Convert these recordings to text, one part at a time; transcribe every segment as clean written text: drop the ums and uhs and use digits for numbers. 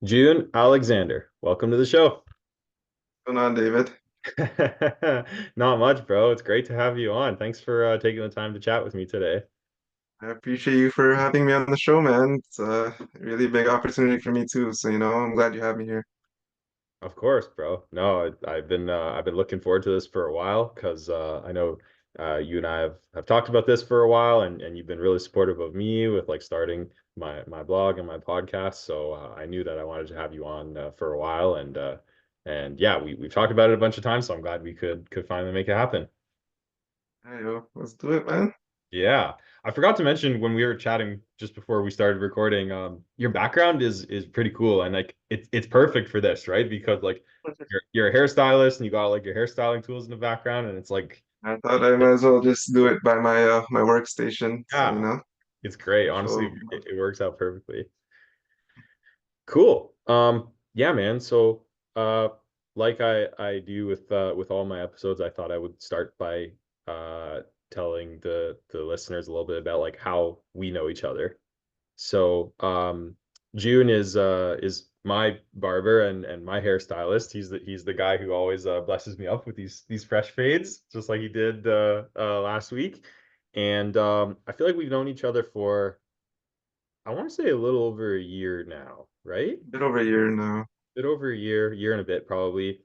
Jun Alexander, welcome to the show. Going on, David? Not much, bro. It's great to have you on. Thanks for taking the time to chat with me today. I appreciate you for having me on the show, man. It's a really big opportunity for me too. So, I'm glad you have me here. Of course, bro. No, I've been looking forward to this for a while because I know you and I have talked about this for a while, and you've been really supportive of me with like starting my blog and my podcast. So I knew that I wanted to have you on for a while, and yeah, we've talked about it a bunch of times. So I'm glad we could finally make it happen. Hey, yo, let's do it, man. Yeah. I forgot to mention when we were chatting just before we started recording, your background is pretty cool and like it's perfect for this, right? Because like you're a hairstylist and you got like your hairstyling tools in the background and it's like I thought I might as well just do it by my workstation. So, yeah, it's great. Honestly, show. it works out perfectly. Cool. Yeah, man. So like I do with all my episodes, I thought I would start by telling the listeners a little bit about like how we know each other. So June is my barber and my hairstylist. He's the guy who always blesses me up with these fresh fades, just like he did last week. And I feel like we've known each other for I want to say a little over a year now, right? A bit over a year now. Bit over a year and a bit probably.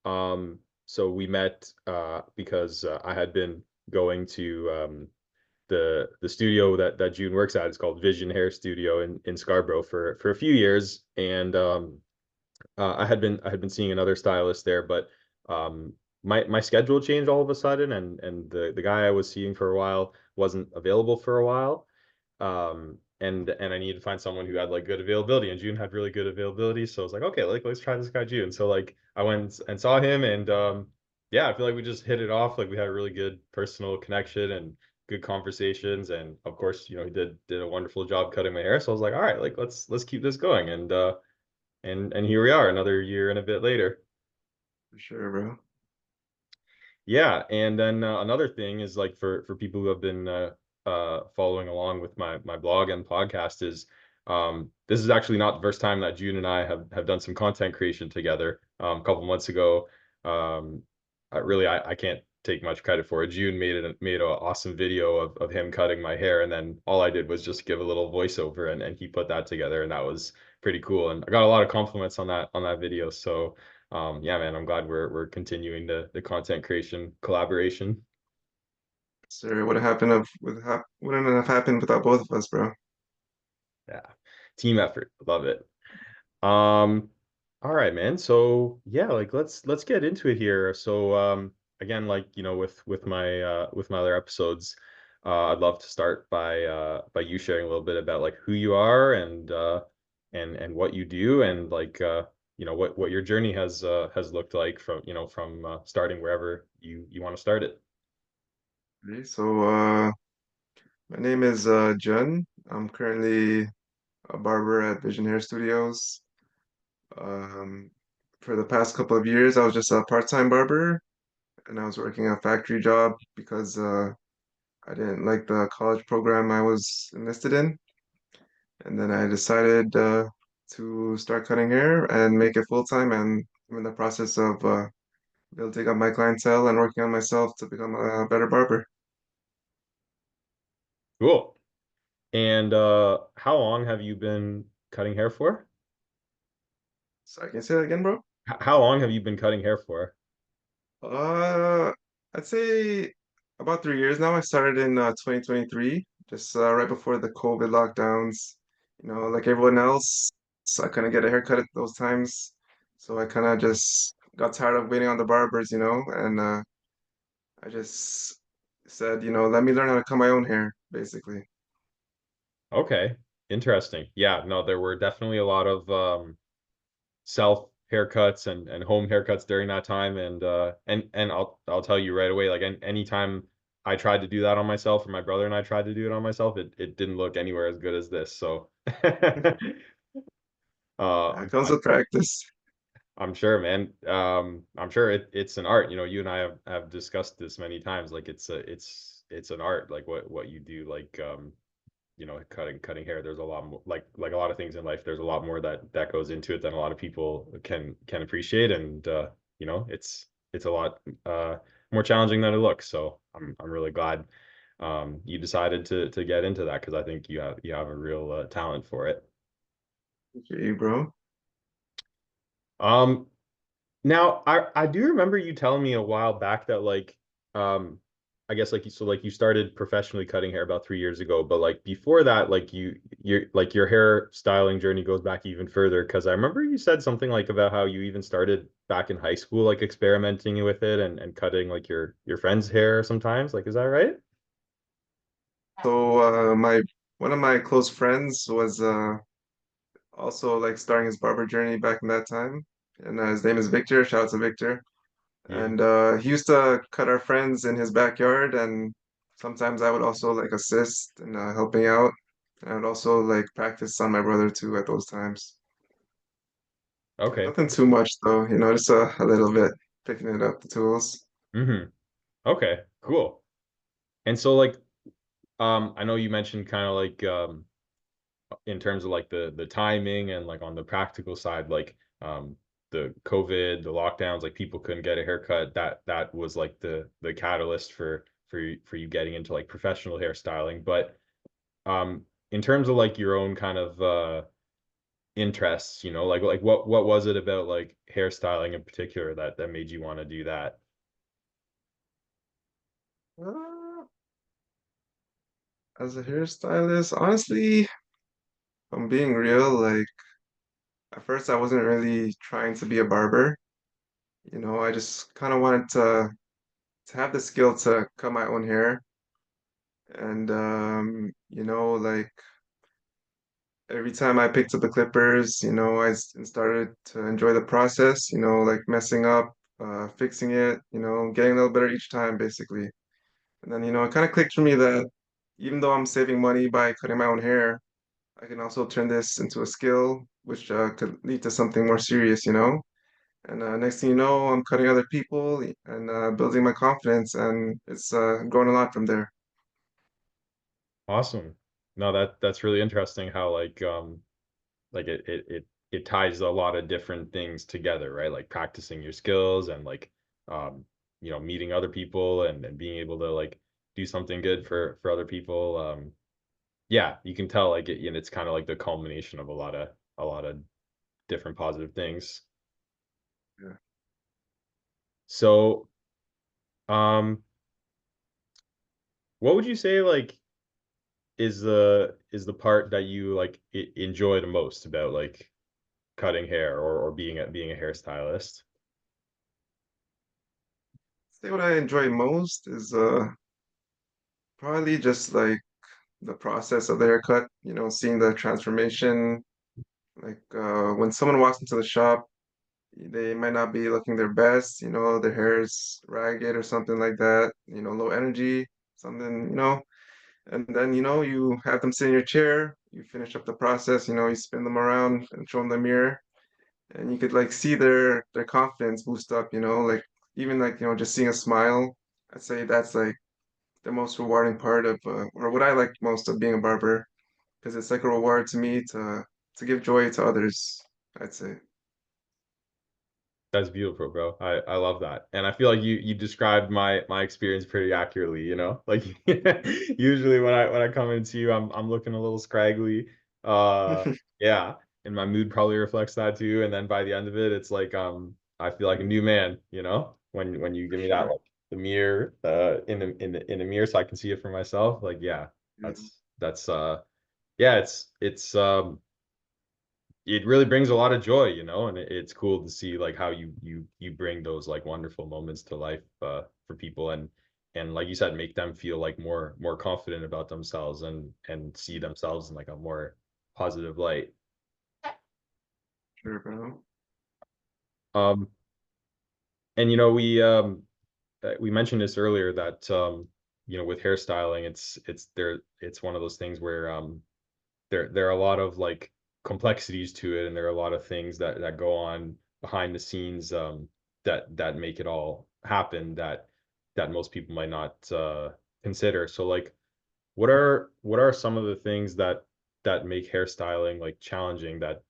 So we met because I had been going to the studio that June works at. It's called Vision Hair Studio in Scarborough for a few years, and I had been seeing another stylist there, but my schedule changed all of a sudden, and the guy I was seeing for a while wasn't available for a while, and I needed to find someone who had like good availability, and June had really good availability, so I was like, okay, like let's try this guy June. So like I went and saw him, and yeah, I feel like we just hit it off. Like we had a really good personal connection and good conversations, and of course, he did a wonderful job cutting my hair. So I was like, all right, like let's keep this going, and here we are, another year and a bit later. For sure, bro. Yeah, and then another thing is like for people who have been following along with my blog and podcast is this is actually not the first time that June and I have done some content creation together. A couple months ago, I can't take much credit for it. June made an awesome video of him cutting my hair, and then all I did was just give a little voiceover, and he put that together, and that was pretty cool. And I got a lot of compliments on that video, so. Yeah, man, I'm glad we're continuing the content creation collaboration. Sorry, what happened of wouldn't have happened without both of us, bro. Yeah, team effort, love it. Um, all right, man. So yeah, like let's get into it here. So again, like with my other episodes, I'd love to start by you sharing a little bit about like who you are and what you do and like what your journey has looked like from starting wherever you want to start it. Okay, so my name is Jun. I'm currently a barber at Vision Hair Studios. Um, for the past couple of years, I was just a part-time barber, and I was working a factory job because I didn't like the college program I was enlisted in. And then I decided to start cutting hair and make it full-time. And I'm in the process of building up my clientele and working on myself to become a better barber. Cool. And how long have you been cutting hair for? So I can say that again, bro. How long have you been cutting hair for? Uh, I'd say about 3 years now. I started in 2023, just right before the COVID lockdowns. Like everyone else, I couldn't get a haircut at those times. So I kind of just got tired of waiting on the barbers, and I just said, let me learn how to cut my own hair, basically. Okay, interesting. Yeah, no, there were definitely a lot of self haircuts and home haircuts during that time, and I'll tell you right away, like anytime I tried to do that on myself, or my brother and I tried to do it on myself, it didn't look anywhere as good as this. So, It I'm comes with practice. I'm sure, man. I'm sure it's an art. You and I have discussed this many times. Like it's an art, like what you do. Like cutting hair. There's a lot more, like a lot of things in life. There's a lot more that goes into it than a lot of people can appreciate, and it's a lot more challenging than it looks. So I'm really glad you decided to get into that, because I think you have a real talent for it. Appreciate you, bro. Um, Now, I do remember you telling me a while back that um I guess you started professionally cutting hair about 3 years ago, but like before that, your hair styling journey goes back even further, because I remember you said something like about how you even started back in high school, like experimenting with it and cutting like your friend's hair sometimes. Like, is that right? So my one of my close friends was also like starting his barber journey back in that time, and his name is Victor. Shout out to Victor. Yeah. And he used to cut our friends in his backyard, and sometimes I would also like assist and helping out. I would also like practice on my brother too at those times. Okay. Nothing too much though, just a little bit picking it up the tools. Mm-hmm. Okay, cool. And so I know you mentioned kind of in terms of like the timing and like on the practical side, the COVID, the lockdowns, like people couldn't get a haircut. That was like the catalyst for you getting into like professional hairstyling. But in terms of like your own kind of interests, like what was it about like hairstyling in particular that made you want to do that? Uh, as a hairstylist, honestly, if I'm being real, like at first I wasn't really trying to be a barber. I just kind of wanted to have the skill to cut my own hair. And like every time I picked up the clippers, started to enjoy the process, like messing up, fixing it, getting a little better each time, basically. And then, it kind of clicked for me that even though I'm saving money by cutting my own hair, I can also turn this into a skill, which could lead to something more serious. And next thing you know, I'm cutting other people and building my confidence, and it's growing a lot from there. Awesome. No, that's really interesting how like it ties a lot of different things together, right? Like practicing your skills and um meeting other people and being able to like do something good for other people. Yeah, you can tell like it's kind of like the culmination of a lot of different positive things. Yeah. So um what would you say like is the part that you like enjoy the most about like cutting hair or being a hairstylist? Say what I enjoy most is probably just like the process of the haircut, seeing the transformation. Like when someone walks into the shop, they might not be looking their best, their hair is ragged or something like that, low energy, something, and then, you have them sit in your chair, you finish up the process, you spin them around and show them the mirror, and you could like see their confidence boost up, like even like, just seeing a smile. I'd say that's like the most rewarding part of, or what I like most of being a barber, because it's like a reward to me to give joy to others, I'd say. That's beautiful, bro. I love that. And I feel like you described my experience pretty accurately, Like usually when I come into you, I'm looking a little scraggly. Yeah, and my mood probably reflects that too. And then by the end of it, it's like I feel like a new man, when you give me that Sure. like the mirror in the mirror so I can see it for myself. Like yeah, Yeah, that's yeah, it really brings a lot of joy, and it's cool to see like how you bring those like wonderful moments to life for people, and like you said, make them feel like more confident about themselves and see themselves in like a more positive light. sure, bro. Um, and we mentioned this earlier that with hairstyling, it's one of those things where there are a lot of like complexities to it, and there are a lot of things that go on behind the scenes that make it all happen that most people might not consider. So like what are some of the things that make hairstyling like challenging that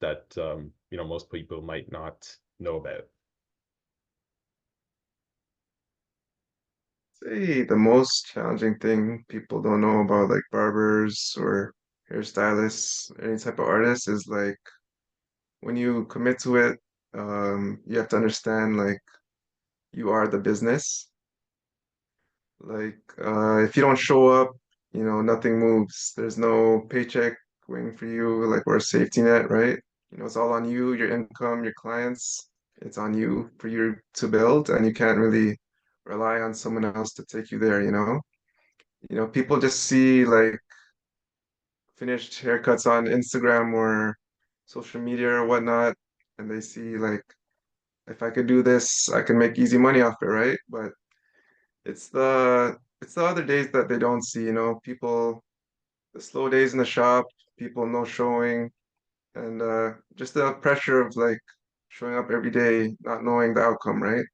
most people might not know about? Say the most challenging thing people don't know about like barbers or hairstylists, any type of artist is like when you commit to it, you have to understand like you are the business. Like if you don't show up, nothing moves. There's no paycheck waiting for you, like or a safety net, right? It's all on you, your income, your clients. It's on you for you to build, and you can't really rely on someone else to take you there, you know? People just see like finished haircuts on Instagram or social media or whatnot, and they see like if I could do this, I can make easy money off it, right? But it's the other days that they don't see, people the slow days in the shop, people no showing, and just the pressure of like showing up every day, not knowing the outcome, right?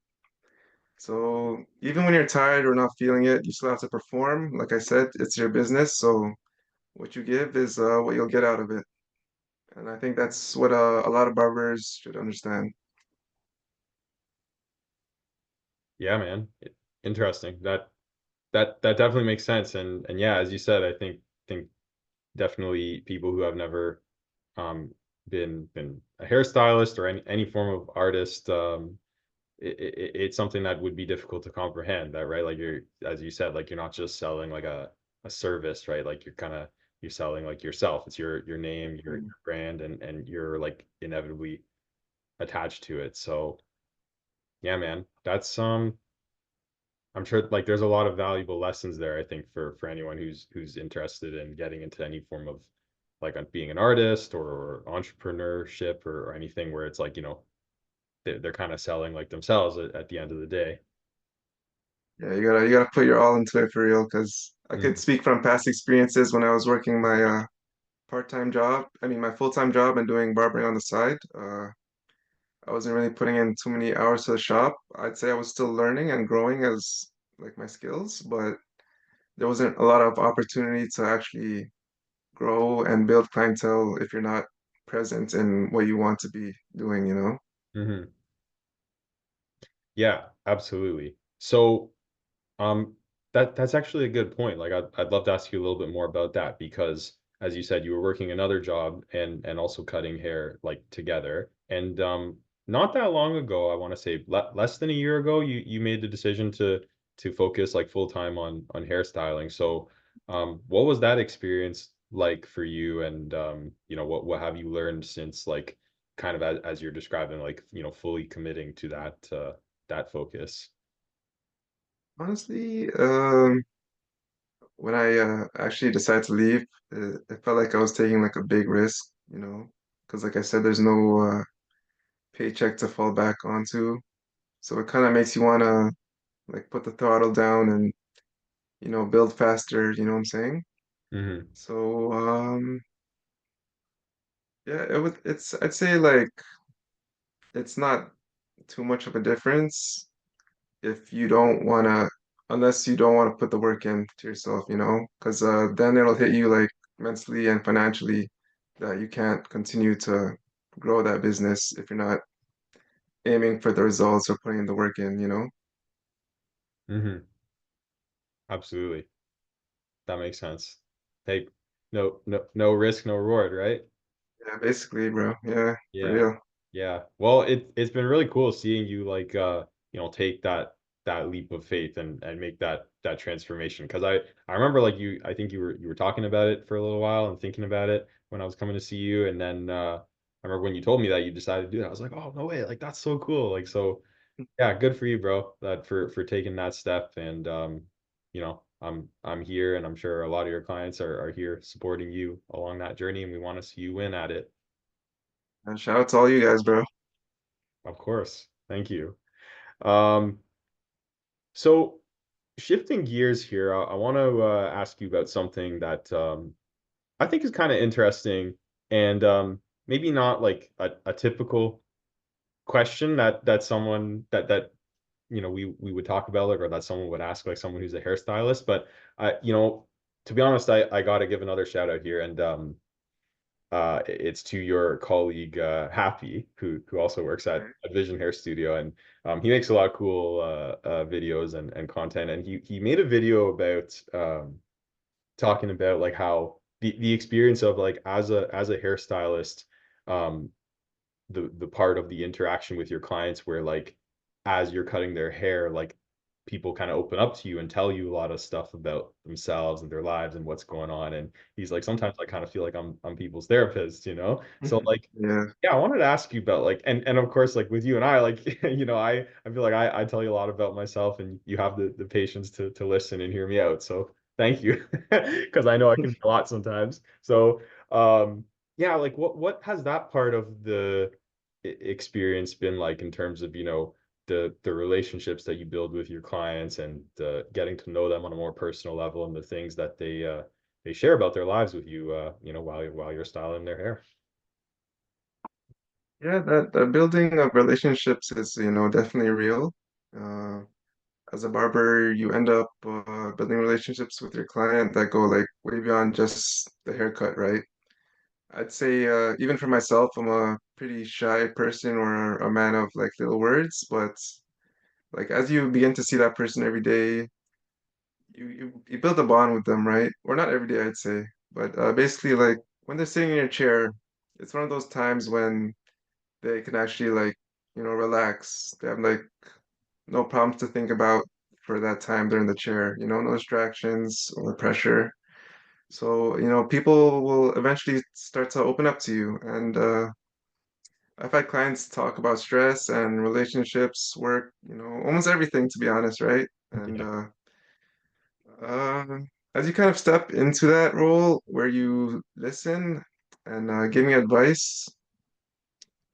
So even when you're tired or not feeling it, you still have to perform. Like I said, it's your business, so what you give is what you'll get out of it. And I think that's what a lot of barbers should understand. Yeah, man. Interesting. That definitely makes sense. And yeah, as you said, I think definitely people who have never um been a hairstylist or any form of artist, it's something that would be difficult to comprehend, that right, like you're, as you said, like you're not just selling like a service, right? Like you're selling like yourself. It's your name, your brand, and you're like inevitably attached to it. So yeah, man, that's I'm sure like there's a lot of valuable lessons there, I think, for anyone who's interested in getting into any form of like being an artist or entrepreneurship or anything where it's like, they're kind of selling like themselves at the end of the day. Yeah, you gotta put your all into it for real, because I could Mhm. speak from past experiences when I was working my part-time job. I mean, my full-time job and doing barbering on the side. I wasn't really putting in too many hours to the shop. I'd say I was still learning and growing as like my skills, but there wasn't a lot of opportunity to actually grow and build clientele if you're not present in what you want to be doing, you know? Mhm. Yeah, absolutely. So, Um, that's actually a good point. Like I'd love to ask you a little bit more about that because as you said, you were working another job and also cutting hair like together. And not that long ago, I want to say less than a year ago, you made the decision to focus like full time on hairstyling. So what was that experience like for you? And what have you learned since like kind of as you're describing, like, fully committing to that focus? Honestly, when I actually decided to leave, it felt like I was taking like a big risk, because like I said, there's no paycheck to fall back onto. So it kind of makes you want to like put the throttle down and, build faster, you know what I'm saying? Hmm. So, yeah, I'd say like it's not too much of a difference if you don't want to, unless you don't want to put the work in to yourself, because then it'll hit you like mentally and financially that you can't continue to grow that business if you're not aiming for the results or putting the work in. Hmm. Absolutely. That makes sense. Hey, no risk, no reward, right? Yeah, basically, bro. Yeah, for Yeah. real. Yeah. Well, it's been really cool seeing you like take that leap of faith and make that transformation. Because I remember like I think you were talking about it for a little while and thinking about it when I was coming to see you. And then I remember when you told me that you decided to do that, I was like, oh no way, like that's so cool. Like so yeah, good for you, bro. That for taking that step. And I'm here, and I'm sure a lot of your clients are here supporting you along that journey, and we want to see you win at it. And shout out to all you guys, bro. Of course. Thank you. Um, so shifting gears here, I want to ask you about something that I think is kind of interesting and maybe not like a typical question that someone that we would talk about, like, or that someone would ask like someone who's a hairstylist, but uh, you know to be honest, I gotta give another shout out here, and it's to your colleague Happy, who also works at Vision Hair Studio, and he makes a lot of cool videos and content. And he made a video about talking about like how the experience of like as a hairstylist, um, the part of the interaction with your clients where like as you're cutting their hair, like people kind of open up to you and tell you a lot of stuff about themselves and their lives and what's going on. And he's like, sometimes I kind of feel like I'm people's therapist, you know? So like, Yeah. yeah, I wanted to ask you about like, and of course, like with you and I, like, I feel like I tell you a lot about myself, and you have the patience to listen and hear me out. So thank you. Because I know I can be a lot sometimes. So yeah, like what has that part of the experience been like in terms of, the relationships that you build with your clients, and getting to know them on a more personal level, and the things that they share about their lives with you, while you're styling their hair. Yeah, that the building of relationships is, definitely real. Uh, as a barber, you end up building relationships with your client that go like way beyond just the haircut, right? I'd say even for myself, I'm a pretty shy person or a man of like little words, but like as you begin to see that person every day, you build a bond with them, right? Or not every day, I'd say, but basically like when they're sitting in your chair, it's one of those times when they can actually like, relax. They have like no problems to think about for that time they're in the chair, no distractions or pressure. So, people will eventually start to open up to you. And I've had clients talk about stress and relationships, work, almost everything, to be honest, right? And Yeah. uh, as you kind of step into that role where you listen and give me advice,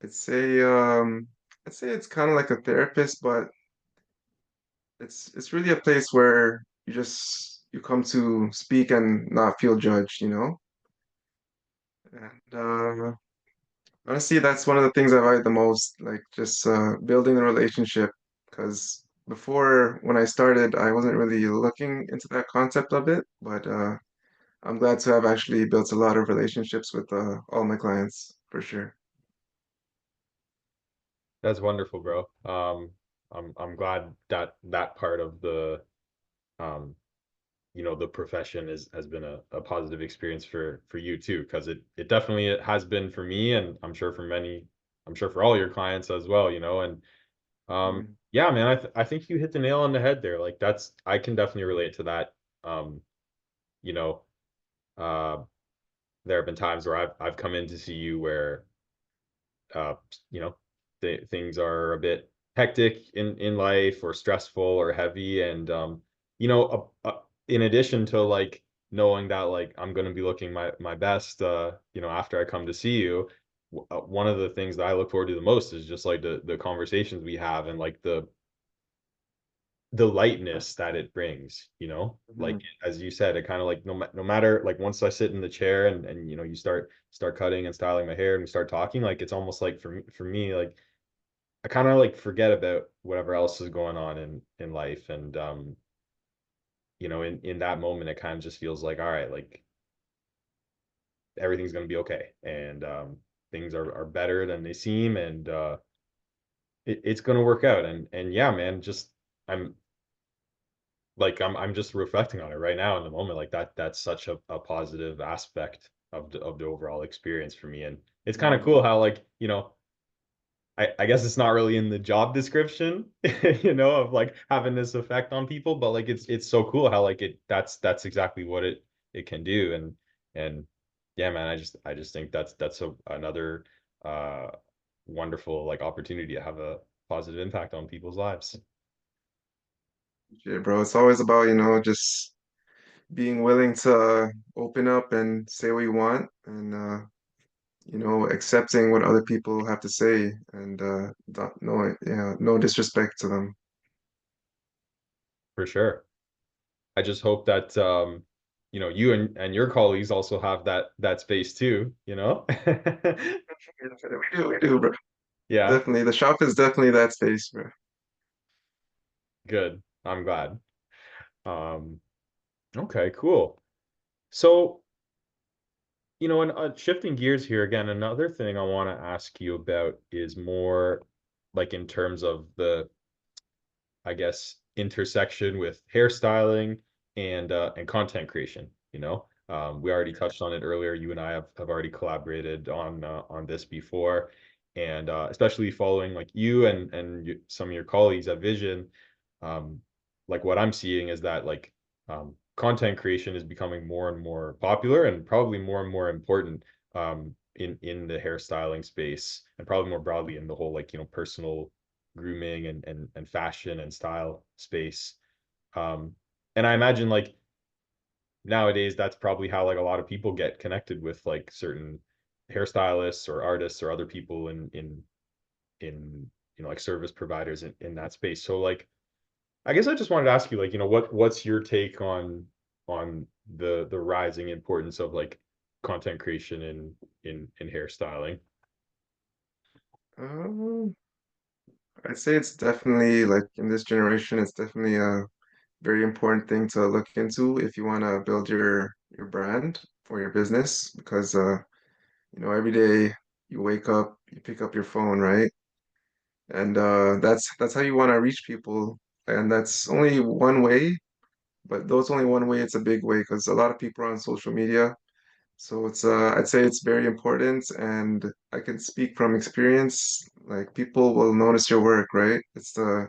I'd say um, I'd say it's kind of like a therapist, but it's really a place where you come to speak and not feel judged, And honestly, that's one of the things I value the most, like just building a relationship. Because before, when I started, I wasn't really looking into that concept of it, but I'm glad to have actually built a lot of relationships with all my clients for sure. That's wonderful, bro. I'm glad that that part of um, the profession has been a positive experience for you too, because it definitely has been for me, and I'm sure for all your clients as well, and Mm. yeah, man, I think you hit the nail on the head there. Like I can definitely relate to that. Um, you know, uh, there have been times where I've come in to see you where uh, you know, things are a bit hectic in life, or stressful or heavy, and in addition to like knowing that like I'm going to be looking my best, after I come to see you, one of the things that I look forward to the most is just like the conversations we have, and like the lightness that it brings, like Mhm. as you said, it kind of like no matter, like once I sit in the chair, and you start cutting and styling my hair, and we start talking, like it's almost like for me, like I kind of like forget about whatever else is going on in life, and in that moment it kind of just feels like, all right, like everything's going to be okay, and things are better than they seem, and it's going to work out, and yeah, man, just I'm I'm just reflecting on it right now in the moment, like that's such a positive aspect of the overall experience for me. And it's kind of Mhm. cool how, like, I guess it's not really in the job description, of like having this effect on people, but like it's so cool how like that's exactly what it can do. And yeah, man, I just think that's another uh wonderful like opportunity to have a positive impact on people's lives. Yeah, bro, it's always about, just being willing to open up and say what you want and accepting what other people have to say and no disrespect to them. For sure. I just hope that you and your colleagues also have that space too, you know? We do, bro. Yeah, Definitely. The shop is definitely that space, bro. good. I'm glad. Um, okay, cool. So, and shifting gears here again, another thing I want to ask you about is more like in terms of the, I guess, intersection with hairstyling and content creation. We already touched on it earlier. You and I have already collaborated on this before, and especially following like you and some of your colleagues at Vision, um, like what I'm seeing is that like content creation is becoming more and more popular and probably more and more important in the hairstyling space and probably more broadly in the whole like personal grooming and fashion and style space. Um, and I imagine like nowadays that's probably how like a lot of people get connected with like certain hairstylists or artists or other people in like service providers in that space. So like I guess I just wanted to ask you like, what's your take on the rising importance of like content creation in hairstyling? Um, I'd say it's definitely like in this generation, it's definitely a very important thing to look into if you want to build your brand or your business because every day you wake up, you pick up your phone, right? And that's how you want to reach people. And that's only one way, but though it's only one way, it's a big way because a lot of people are on social media. So it's I'd say it's very important and I can speak from experience. Like people will notice your work, right? It's the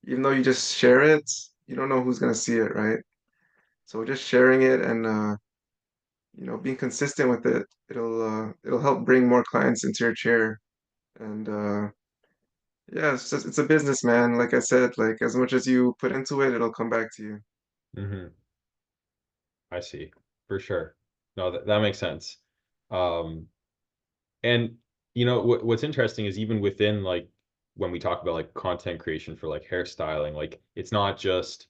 even though you just share it, you don't know who's gonna see it, right? So just sharing it and being consistent with it, it'll help bring more clients into your chair. And yeah, it's a business, man. Like I said, like as much as you put into it, it'll come back to you. Hmm. I see, for sure. No, that makes sense. Um, And what's interesting is even within like when we talk about like content creation for like hairstyling, like it's not just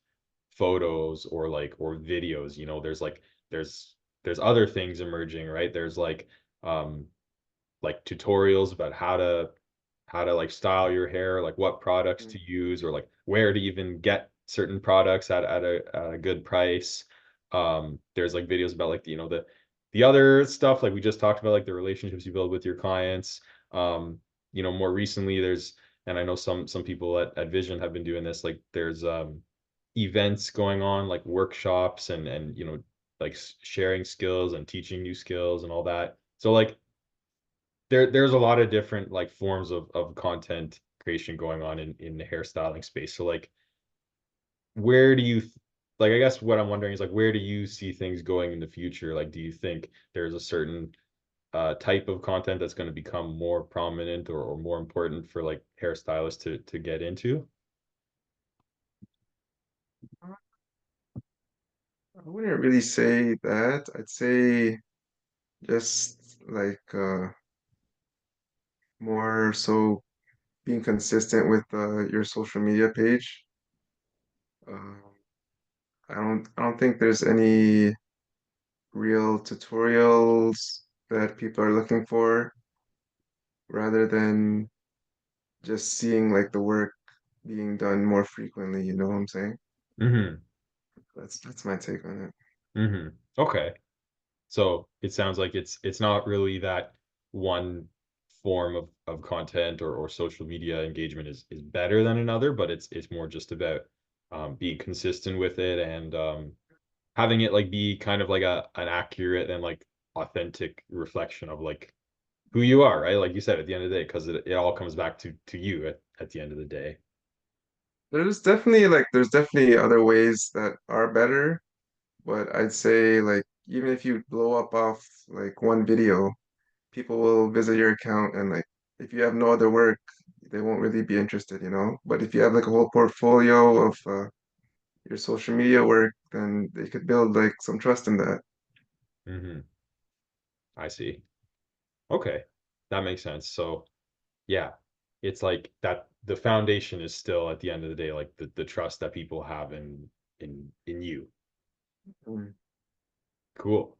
photos or videos, there's there's other things emerging, right? There's um like tutorials about how to like style your hair, like what products Mm. to use or like where to even get certain products at a good price. There's like videos about like the other stuff like we just talked about, like the relationships you build with your clients. More recently and I know some people at Vision have been doing this, like there's events going on, like workshops and like sharing skills and teaching new skills and all that. So like there's a lot of different like forms of content creation going on in the hairstyling space. So like where do you like, I guess what I'm wondering is like where do you see things going in the future? Like do you think there's a certain type of content that's going to become more prominent or more important for like hairstylists to get into? I wouldn't really say that. I'd say just like more so being consistent with your social media page. Um, I don't think there's any real tutorials that people are looking for rather than just seeing like the work being done more frequently, you know what I'm saying? Mm-hmm. That's my take on it. Mm-hmm. Okay. So it sounds like it's not really that one form of content or social media engagement is better than another, but it's more just about being consistent with it and having it like be kind of like an accurate and like authentic reflection of like who you are, right? Like you said, at the end of the day, because it all comes back to you at the end of the day. There's definitely other ways that are better, but I'd say like even if you blow up off like one video, people will visit your account and like if you have no other work, they won't really be interested, you know? But if you have like a whole portfolio of your social media work, then they could build like some trust in that. Hmm. I see. Okay, that makes sense. So yeah, it's like that the foundation is still at the end of the day like the trust that people have in you. Mm. Cool.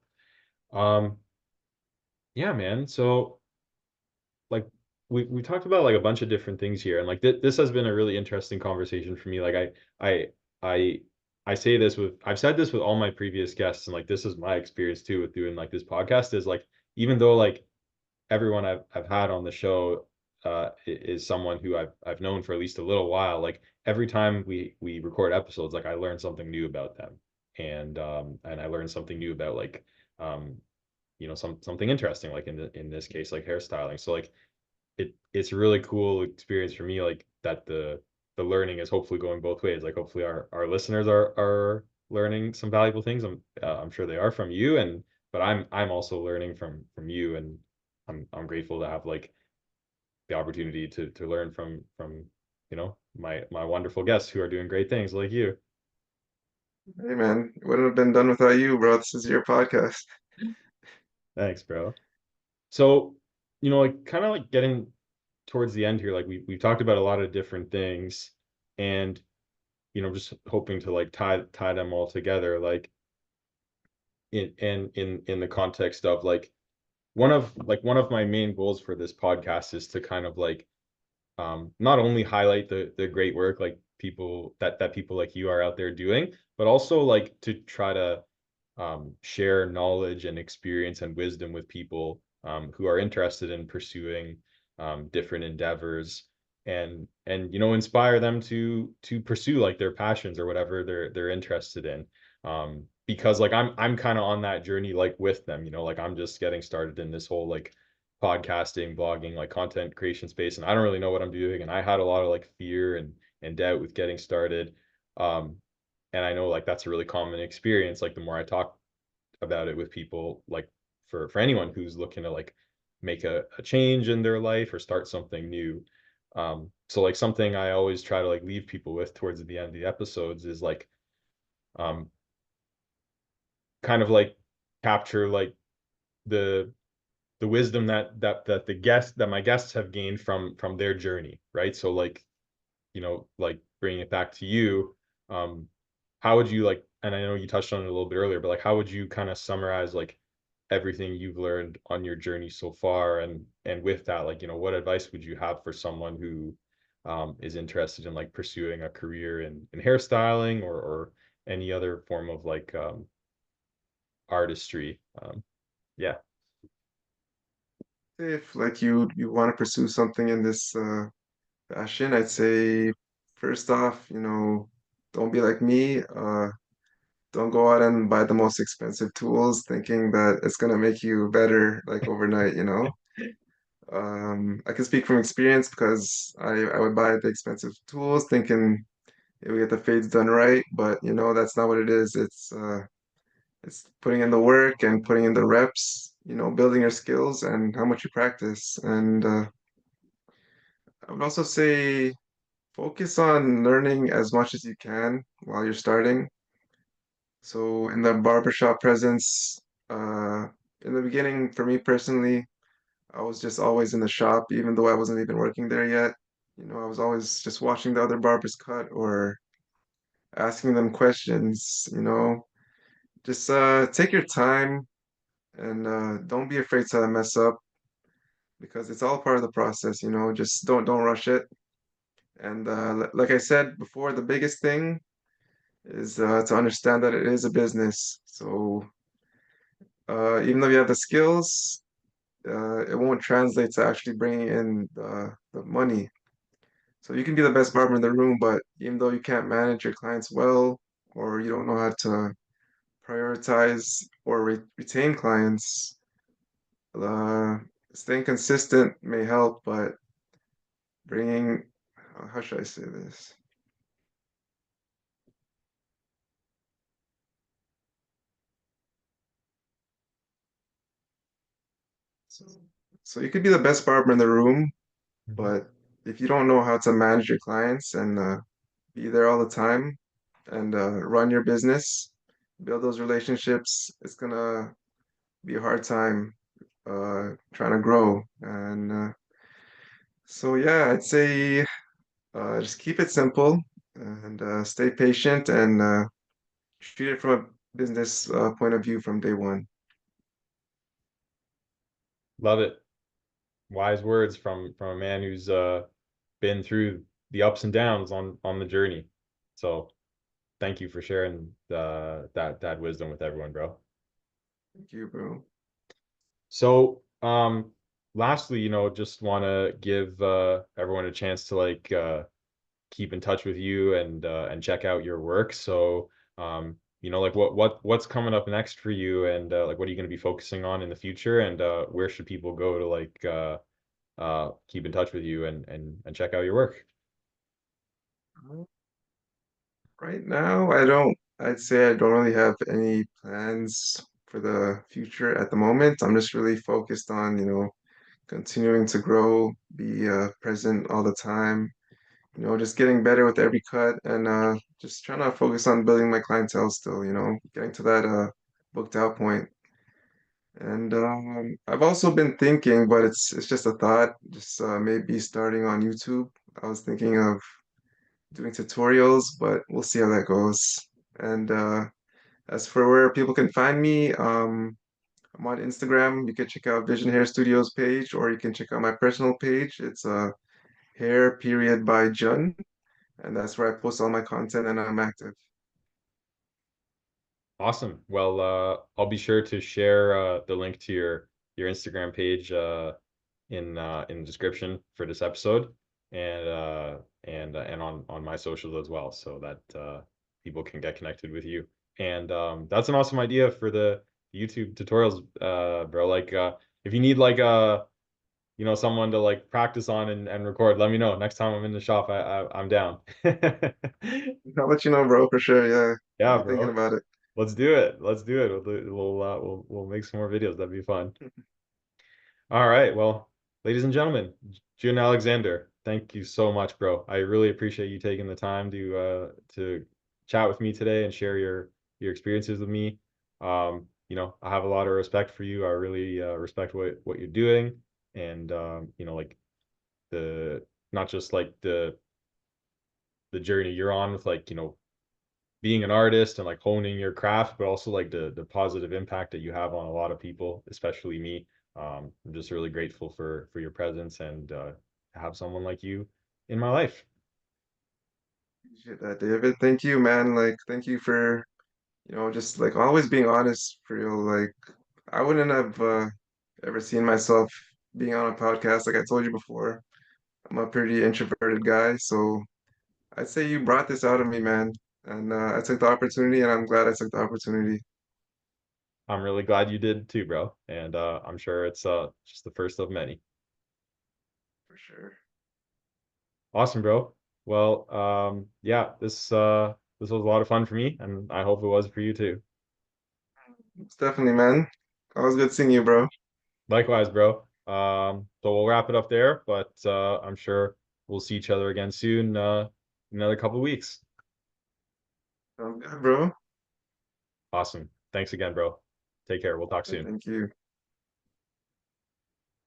Um yeah, man. So like we talked about like a bunch of different things here and like this has been a really interesting conversation for me. Like I I I say this with I've said this with all my previous guests, and like this is my experience too with doing like this podcast is like even though like everyone I've had on the show is someone who I've known for at least a little while. Like every time we record episodes, like I learn something new about them, and I learned something new about like um something interesting, like in this case like hairstyling. So like it's a really cool experience for me, like that the learning is hopefully going both ways. Like hopefully our listeners are learning some valuable things. I'm sure they are from you, and but I'm also learning from you, and I'm grateful to have like the opportunity to learn from my wonderful guests who are doing great things like you. Hey man, wouldn't have been done without you, bro. This is your podcast. Thanks, bro. So, like kind of like getting towards the end here, like we've talked about a lot of different things, and just hoping to like tie them all together, like in the context of like one of my main goals for this podcast is to kind of like not only highlight the great work like people like you are out there doing, but also like to try to share knowledge and experience and wisdom with people who are interested in pursuing different endeavors, and inspire them to pursue like their passions or whatever they're interested in. Because like I'm kind of on that journey like with them, like I'm just getting started in this whole like podcasting, blogging, like content creation space, and I don't really know what I'm doing, and I had a lot of like fear and doubt with getting started. Um, and I know like that's a really common experience. Like the more I talk about it with people, like for anyone who's looking to like make a change in their life or start something new. So like something I always try to like leave people with towards the end of the episodes is like um kind of like capture like the the wisdom that the guests that my guests have gained from their journey, right? So like like bringing it back to you, um, how would you like, and I know you touched on it a little bit earlier, but like, how would you kind of summarize like everything you've learned on your journey so far? And with that, like, what advice would you have for someone who is interested in like pursuing a career in hairstyling or any other form of like artistry? Yeah. If like you want to pursue something in this fashion, I'd say first off, don't be like me. Don't go out and buy the most expensive tools thinking that it's gonna make you better like overnight. I can speak from experience because I would buy the expensive tools thinking it would get the fades done right, but that's not what it is. It's putting in the work and putting in the reps, building your skills and how much you practice. And I would also say focus on learning as much as you can while you're starting. So in the barbershop presence, uh, in the beginning, for me personally, I was just always in the shop, even though I wasn't even working there yet. I was always just watching the other barbers cut or asking them questions. Just take your time and don't be afraid to mess up because it's all part of the process. Just don't rush it. And like I said before, the biggest thing is to understand that it is a business. So even though you have the skills, it won't translate to actually bringing in the money. So you can be the best barber in the room, but even though you can't manage your clients well, or you don't know how to prioritize or retain clients, uh, staying consistent may help, but bringing, how should I say this? So, so you could be the best barber in the room, Mhm. but if you don't know how to manage your clients and be there all the time and run your business, build those relationships, it's gonna be a hard time trying to grow. And so, yeah, I'd say just keep it simple and stay patient and treat it from a business point of view from day one. Love it. Wise words from a man who's been through the ups and downs on the journey. So thank you for sharing that wisdom with everyone, bro. Thank you, bro. So, lastly, just want to give everyone a chance to keep in touch with you and check out your work. So, like what's coming up next for you, and like what are you going to be focusing on in the future, and where should people go to keep in touch with you and check out your work? Right now, I'd say I don't really have any plans for the future at the moment. I'm just really focused on, continuing to grow, be present all the time, just getting better with every cut and just trying to focus on building my clientele still, getting to that booked out point. And I've also been thinking, but it's just a thought, just maybe starting on YouTube. I was thinking of doing tutorials, but we'll see how that goes. And as for where people can find me, I'm on Instagram. You can check out Vision Hair Studios page, or you can check out my personal page. It's hair period by Jun, and that's where I post all my content and I'm active. Awesome. Well, I'll be sure to share the link to your Instagram page in the description for this episode, and on my socials as well, so that people can get connected with you. And that's an awesome idea for the YouTube tutorials, bro. If you need someone to practice on and record, let me know. Next time I'm in the shop, I'm down. I'll let you know, bro, for sure. Yeah, I'll Yeah, be thinking bro. about it. Let's do it. Let's do it. We'll make some more videos. That'd be fun. All right. Well, ladies and gentlemen, Jun Alexander, thank you so much, bro. I really appreciate you taking the time to chat with me today and share your experiences with me. I have a lot of respect for you. I really respect what you're doing, and the not just the journey you're on with being an artist and honing your craft, but also the positive impact that you have on a lot of people, especially me. I'm just really grateful for your presence and to have someone like you in my life. Appreciate that, David. Thank you, man. Like, thank you for, just like always being honest for real. Like, I wouldn't have ever seen myself being on a podcast. Like I told you before, I'm a pretty introverted guy, so I'd say you brought this out of me, man. And I took the opportunity, and I'm glad I took the opportunity. I'm really glad you did too, bro. And I'm sure it's just the first of many. For sure. Awesome, bro. Well, yeah, this was a lot of fun for me, and I hope it was for you too. It's definitely, man. Always good seeing you, bro. Likewise, bro. So we'll wrap it up there, but I'm sure we'll see each other again soon, in another couple of weeks. Sounds good, bro. Awesome. Thanks again, bro. Take care. We'll talk Yeah, soon. thank you.